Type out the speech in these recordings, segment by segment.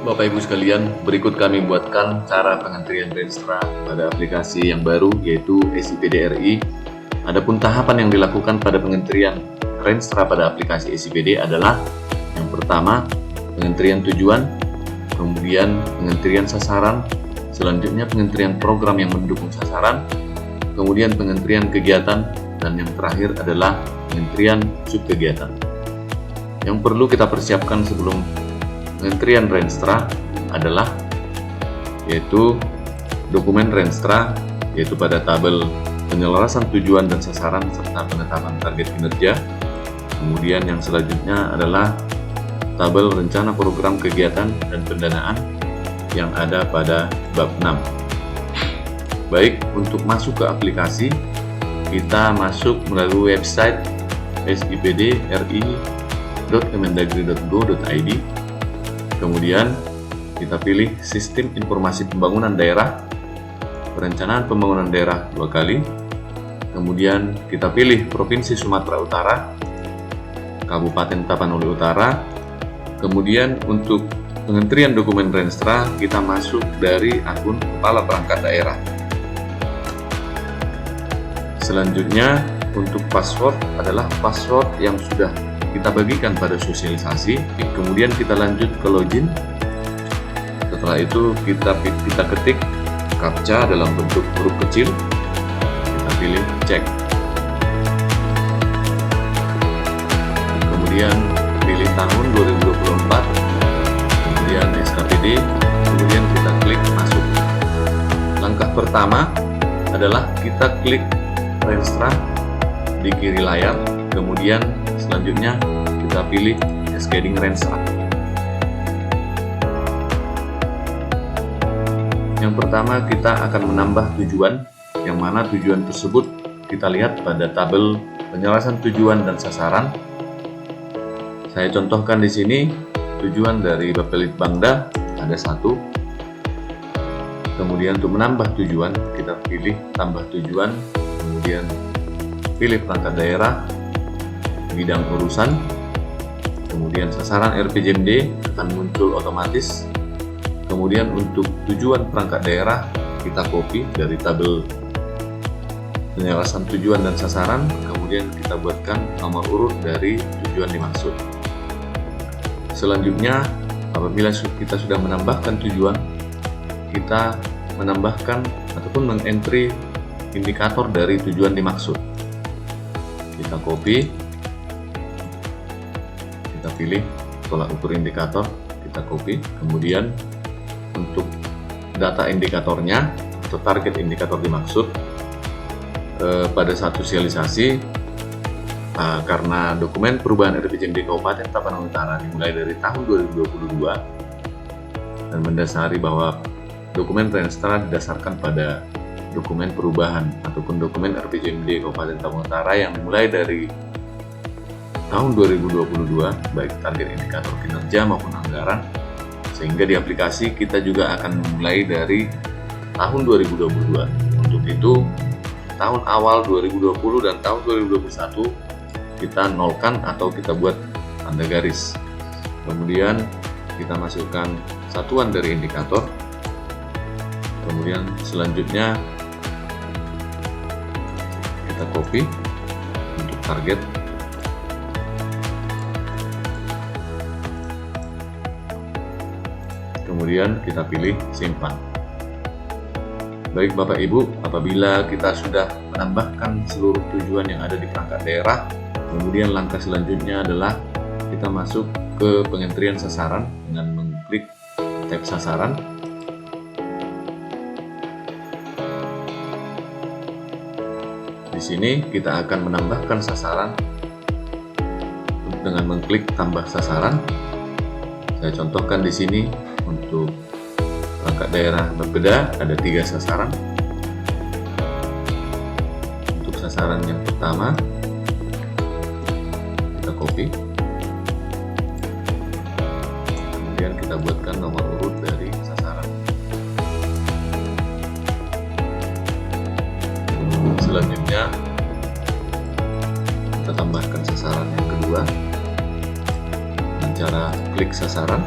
Bapak Ibu sekalian, berikut kami buatkan cara pengantrian Renstra pada aplikasi yang baru yaitu SIPD RI. Adapun tahapan yang dilakukan pada pengantrian Renstra pada aplikasi SIPD adalah yang pertama, pengantrian tujuan, kemudian pengantrian sasaran, selanjutnya pengantrian program yang mendukung sasaran, kemudian pengantrian kegiatan, dan yang terakhir adalah pengantrian subkegiatan. Yang perlu kita persiapkan sebelum pengantrian Renstra adalah yaitu dokumen Renstra, yaitu pada tabel penyelarasan tujuan dan sasaran serta penetapan target kinerja. Kemudian yang selanjutnya adalah tabel rencana program kegiatan dan pendanaan yang ada pada bab 6. Baik, untuk masuk ke aplikasi, kita masuk melalui website sipdri.kemendagri.go.id. Kemudian kita pilih Sistem Informasi Pembangunan Daerah, Perencanaan Pembangunan Daerah 2 kali. Kemudian kita pilih Provinsi Sumatera Utara, Kabupaten Tapanuli Utara. Kemudian untuk pengantrian dokumen Renstra, kita masuk dari akun Kepala Perangkat Daerah. Selanjutnya untuk password adalah password yang sudah kita bagikan pada sosialisasi. Kemudian kita lanjut ke login. Setelah itu kita ketik captcha dalam bentuk huruf kecil. Kita pilih cek. Kemudian pilih tahun 2024. Kemudian SKPD. Kemudian kita klik masuk. Langkah pertama adalah kita klik Renstra di kiri layar. Kemudian selanjutnya kita pilih Cascading Renstra. Yang pertama kita akan menambah tujuan, yang mana tujuan tersebut kita lihat pada tabel penyelarasan tujuan dan sasaran. Saya contohkan di sini tujuan dari Bapelitbangda ada 1. Kemudian untuk menambah tujuan kita pilih tambah tujuan, kemudian pilih perangkat daerah, bidang urusan, kemudian sasaran RPJMD akan muncul otomatis. Kemudian untuk tujuan perangkat daerah kita copy dari tabel penyelarasan tujuan dan sasaran, kemudian kita buatkan nomor urut dari tujuan dimaksud. Selanjutnya apabila kita sudah menambahkan tujuan, kita menambahkan ataupun mengentry indikator dari tujuan dimaksud. Kita copy, kita pilih tolak ukur indikator, kita copy. Kemudian untuk data indikatornya atau target indikator dimaksud pada saat sosialisasi, karena dokumen perubahan RPJMD Kabupaten Tapanuli Utara dimulai dari tahun 2022 dan mendasari bahwa dokumen Renstra didasarkan pada dokumen perubahan ataupun dokumen RPJMD Kabupaten Tapanuli Utara yang dimulai dari tahun 2022, baik target indikator kinerja maupun anggaran, sehingga di aplikasi kita juga akan memulai dari tahun 2022. Untuk itu, tahun awal 2020 dan tahun 2021 kita nolkan atau kita buat tanda garis. Kemudian kita masukkan satuan dari indikator. Kemudian selanjutnya kita copy untuk target. Kemudian kita pilih simpan. Baik Bapak Ibu, apabila kita sudah menambahkan seluruh tujuan yang ada di perangkat daerah, kemudian langkah selanjutnya adalah kita masuk ke pengantrian sasaran dengan mengklik tab sasaran. Di sini kita akan menambahkan sasaran dengan mengklik tambah sasaran. Saya contohkan di sini untuk perangkat daerah berbeda ada 3 sasaran. Untuk sasaran yang pertama kita copy, kemudian kita buatkan nomor urut dari sasaran. Selanjutnya kita tambahkan sasaran yang kedua dengan cara klik sasaran.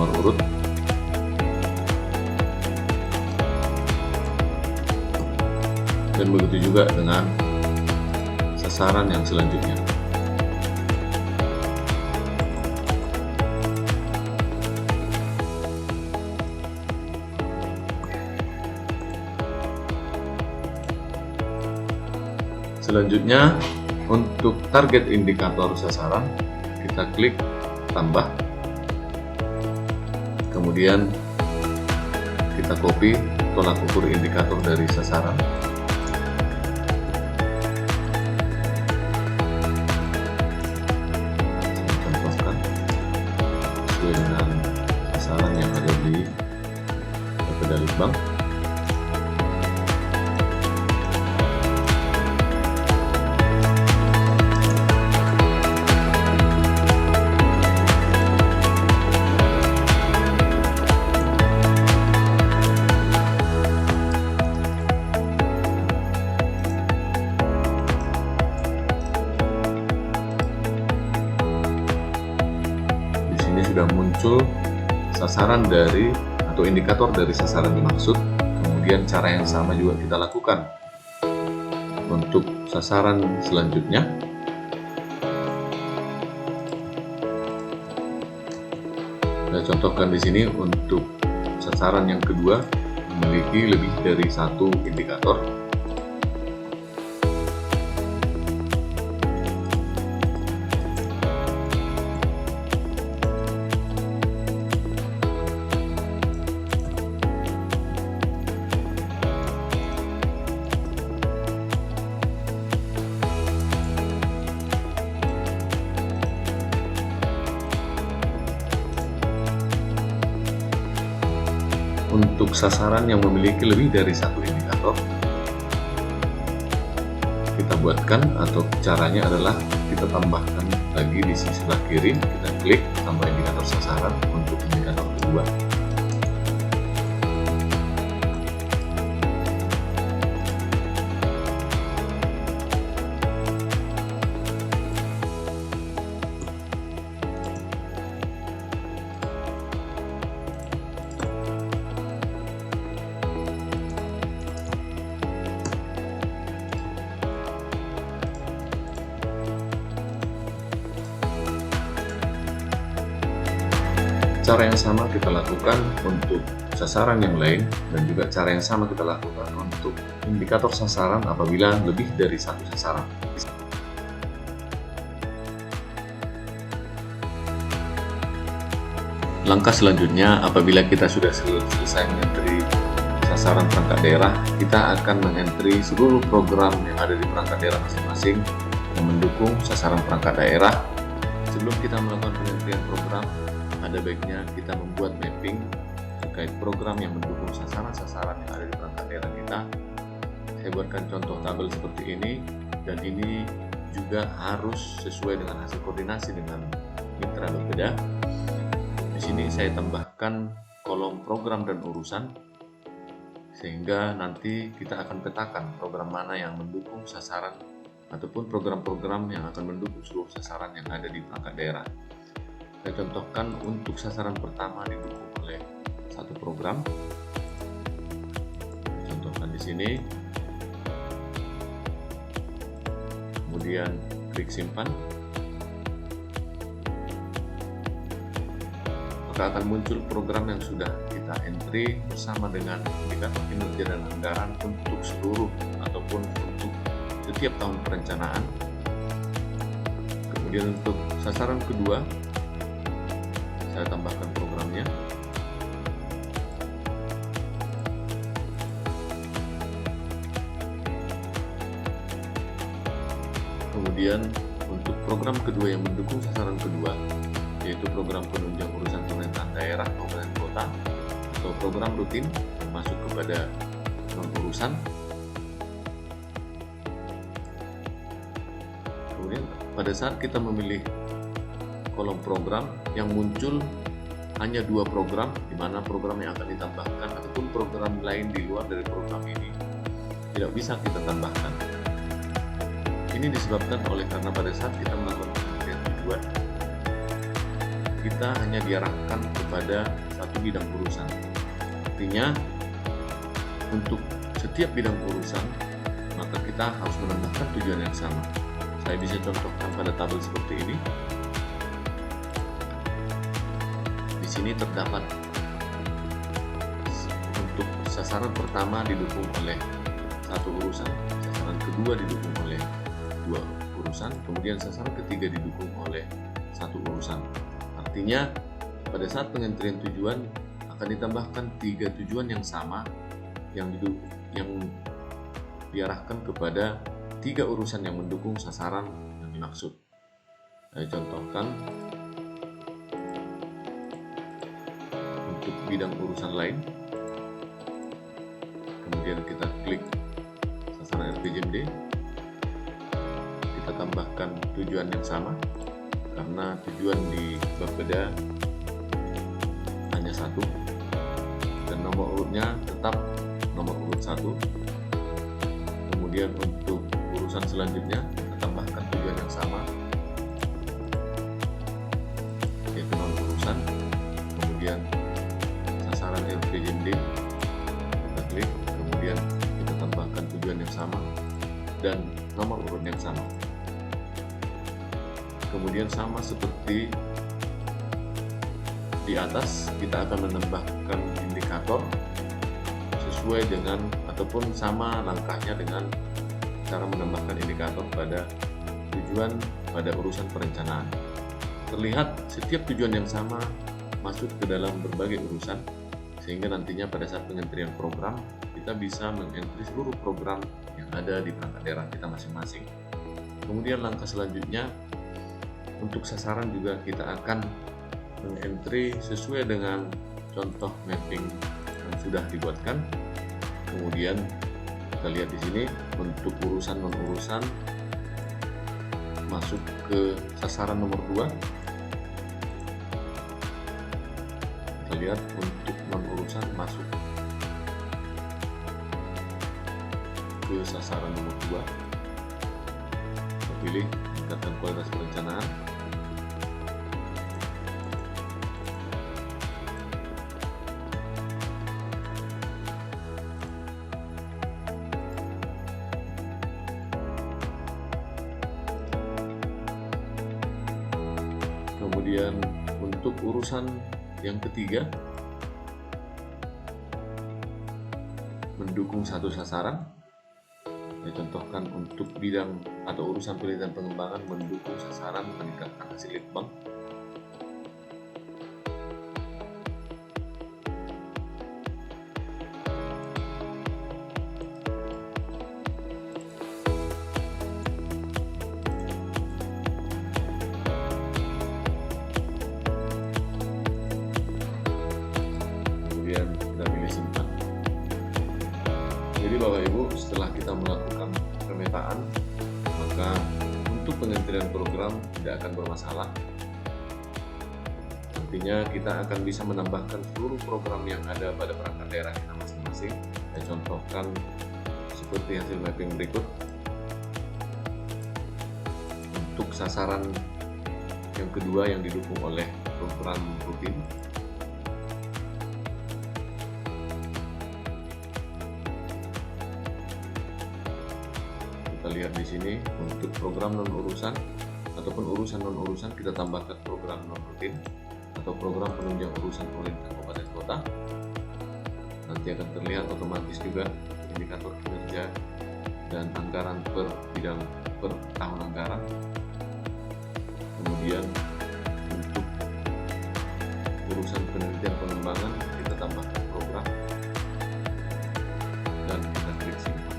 nomor urut. Dan begitu juga dengan sasaran yang selanjutnya. Selanjutnya, untuk target indikator sasaran, kita klik tambah. Kemudian kita copy tolak ukur indikator dari sasaran. Saya contohkan sesuai dengan sasaran yang ada di Litbang. Ini sudah muncul sasaran dari atau indikator dari sasaran dimaksud. Kemudian cara yang sama juga kita lakukan untuk sasaran selanjutnya. Saya contohkan di sini untuk sasaran yang kedua memiliki lebih dari satu indikator. Untuk sasaran yang memiliki lebih dari satu indikator, kita buatkan atau caranya adalah kita tambahkan lagi di sisi sebelah kiri, kita klik tambah indikator sasaran untuk indikator kedua. Cara yang sama kita lakukan untuk sasaran yang lain, dan juga cara yang sama kita lakukan untuk indikator sasaran apabila lebih dari satu sasaran. Langkah selanjutnya, apabila kita sudah selesai mengentri sasaran perangkat daerah, kita akan mengentri seluruh program yang ada di perangkat daerah masing-masing yang mendukung sasaran perangkat daerah. Sebelum kita melakukan pengentrian program, ada baiknya kita membuat mapping terkait program yang mendukung sasaran-sasaran yang ada di perangkat daerah kita. Saya buatkan contoh tabel seperti ini, dan ini juga harus sesuai dengan hasil koordinasi dengan mitra berbeda. Di sini saya tambahkan kolom program dan urusan, sehingga nanti kita akan petakan program mana yang mendukung sasaran ataupun program-program yang akan mendukung seluruh sasaran yang ada di perangkat daerah. Saya contohkan untuk sasaran pertama didukung oleh satu program. Contohkan di sini. Kemudian klik simpan. Maka akan muncul program yang sudah kita entry bersama dengan indikator kinerja dan anggaran untuk seluruh ataupun untuk setiap tahun perencanaan. Kemudian untuk sasaran kedua, saya tambahkan programnya. Kemudian untuk program kedua yang mendukung sasaran kedua, yaitu program penunjang urusan pemerintahan daerah kabupaten kota atau program rutin yang masuk kepada non-urusan. Kemudian pada saat kita memilih kolom program, yang muncul hanya dua program, di mana program yang akan ditambahkan ataupun program lain di luar dari program ini tidak bisa kita tambahkan. Ini disebabkan oleh karena pada saat kita melakukan penelitian tujuan, kita hanya diarahkan kepada satu bidang urusan. Artinya, untuk setiap bidang urusan, maka kita harus menambahkan tujuan yang sama. Saya bisa contohkan pada tabel seperti ini. Di sini terdapat untuk sasaran pertama didukung oleh satu urusan, sasaran kedua didukung oleh dua urusan, kemudian sasaran ketiga didukung oleh satu urusan. Artinya, pada saat pengentrian tujuan akan ditambahkan 3 tujuan yang sama yang diarahkan kepada 3 urusan yang mendukung sasaran yang dimaksud. Saya contohkan untuk bidang urusan lain. Kemudian kita klik sasaran RPJMD. Kita tambahkan tujuan yang sama karena tujuan di Bapeda hanya satu dan nomor urutnya tetap nomor urut 1. Kemudian untuk urusan selanjutnya kita tambahkan tujuan yang sama, yaitu non urusan. Kemudian sasaran RPJMD kita klik, kemudian kita tambahkan tujuan yang sama dan nomor urut yang sama. Kemudian sama seperti di atas, kita akan menambahkan indikator sesuai dengan ataupun sama langkahnya dengan cara menambahkan indikator pada tujuan pada urusan perencanaan. Terlihat setiap tujuan yang sama masuk ke dalam berbagai urusan, sehingga nantinya pada saat pengentrian program kita bisa mengentri seluruh program yang ada di perangkat daerah kita masing-masing. Kemudian langkah selanjutnya, untuk sasaran juga kita akan mengentri sesuai dengan contoh mapping yang sudah dibuatkan. Kemudian kita lihat di sini untuk urusan non urusan masuk ke sasaran nomor 2. Kita lihat untuk non urusan masuk ke sasaran nomor 2. Kita pilih tingkatkan kualitas perencanaan. Kemudian untuk urusan yang ketiga, mendukung satu sasaran. Saya contohkan untuk bidang atau urusan penelitian pengembangan mendukung sasaran meningkatkan hasil litbang. Kemudian kita pilih simpan. Jadi Bapak Ibu, setelah kita melakukan pemetaan, maka untuk pengentrian program tidak akan bermasalah. Nantinya kita akan bisa menambahkan seluruh program yang ada pada perangkat daerah kita masing-masing. Saya contohkan seperti hasil mapping berikut. Untuk sasaran yang kedua yang didukung oleh program rutin, kita lihat di sini untuk program non urusan ataupun urusan non urusan kita tambahkan program non rutin atau program penunjang urusan pemerintah kabupaten kota. Nanti akan terlihat otomatis juga indikator kinerja dan anggaran per bidang per tahun anggaran. Kemudian untuk urusan penelitian pengembangan kita tambahkan program dan kita klik simpan.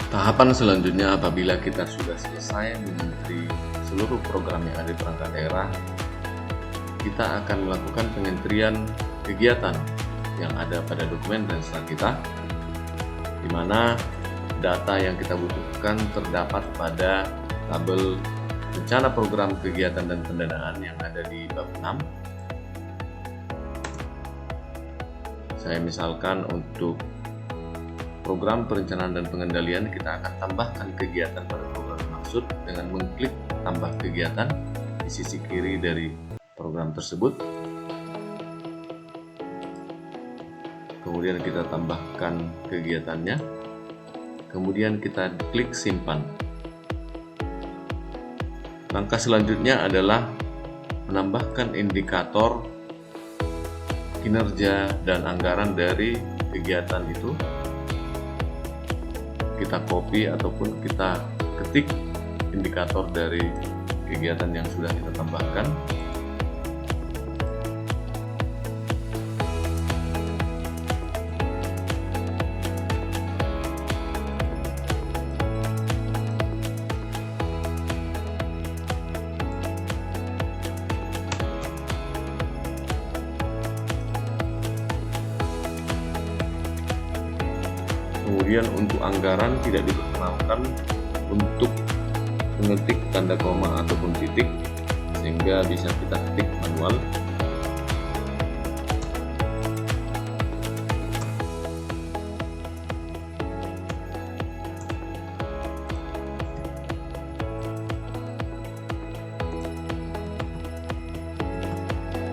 Tahapan selanjutnya apabila kita sudah selesai mengentri seluruh program yang ada di perangkat daerah, kita akan melakukan pengentrian kegiatan yang ada pada dokumen Renstra kita, di mana data yang kita butuhkan terdapat pada tabel rencana program kegiatan dan pendanaan yang ada di bab 6. Saya misalkan untuk program perencanaan dan pengendalian kita akan tambahkan kegiatan pada program dimaksud. dimaksud dengan mengklik tambah kegiatan di sisi kiri dari program tersebut. Kemudian kita tambahkan kegiatannya. Kemudian kita klik simpan. Langkah selanjutnya adalah menambahkan indikator kinerja dan anggaran dari kegiatan itu. Kita copy ataupun kita ketik indikator dari kegiatan yang sudah kita tambahkan. Kemudian untuk anggaran tidak diperkenankan untuk mengetik tanda koma ataupun titik, sehingga bisa kita ketik manual.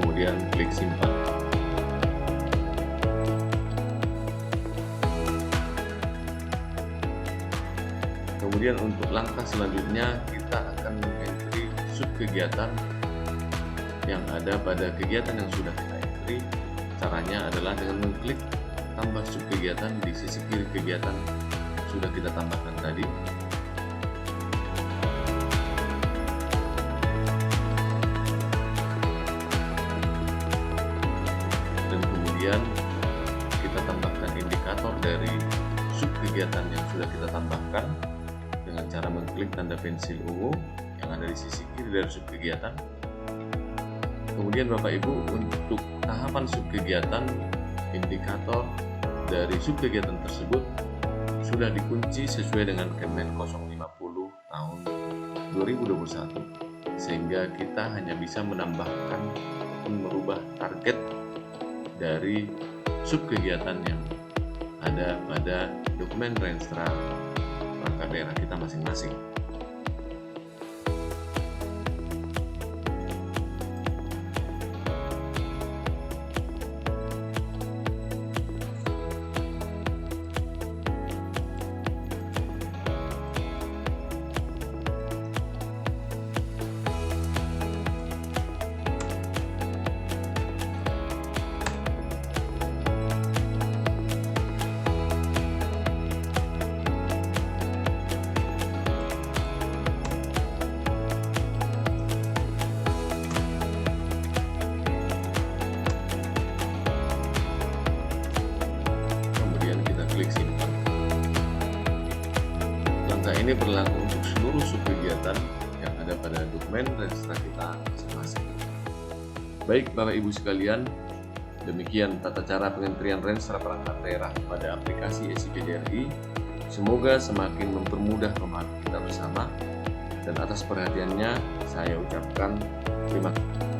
Kemudian klik simpan. Kemudian untuk langkah selanjutnya kita akan mengentry sub kegiatan yang ada pada kegiatan yang sudah kita entry. Caranya adalah dengan mengklik tambah sub kegiatan di sisi kiri kegiatan yang sudah kita tambahkan tadi. Dan kemudian kita tambahkan indikator dari sub kegiatan yang sudah kita tambahkan dengan cara mengklik tanda pensil ungu yang ada di sisi kiri dari sub kegiatan. Kemudian Bapak Ibu, untuk tahapan sub kegiatan, indikator dari sub kegiatan tersebut sudah dikunci sesuai dengan Kemen 050 tahun 2021, sehingga kita hanya bisa menambahkan dan merubah target dari sub kegiatan yang ada pada dokumen Renstra perangkat daerah kita masing-masing. Klik simpan. Langkah ini berlaku untuk seluruh sub kegiatan yang ada pada dokumen Renstra kita masing-masing. Baik Bapak Ibu sekalian, demikian tata cara pengentrian Renstra perangkat daerah pada aplikasi SIPDRI. Semoga semakin mempermudah pemahaman kita bersama, dan atas perhatiannya saya ucapkan terima kasih.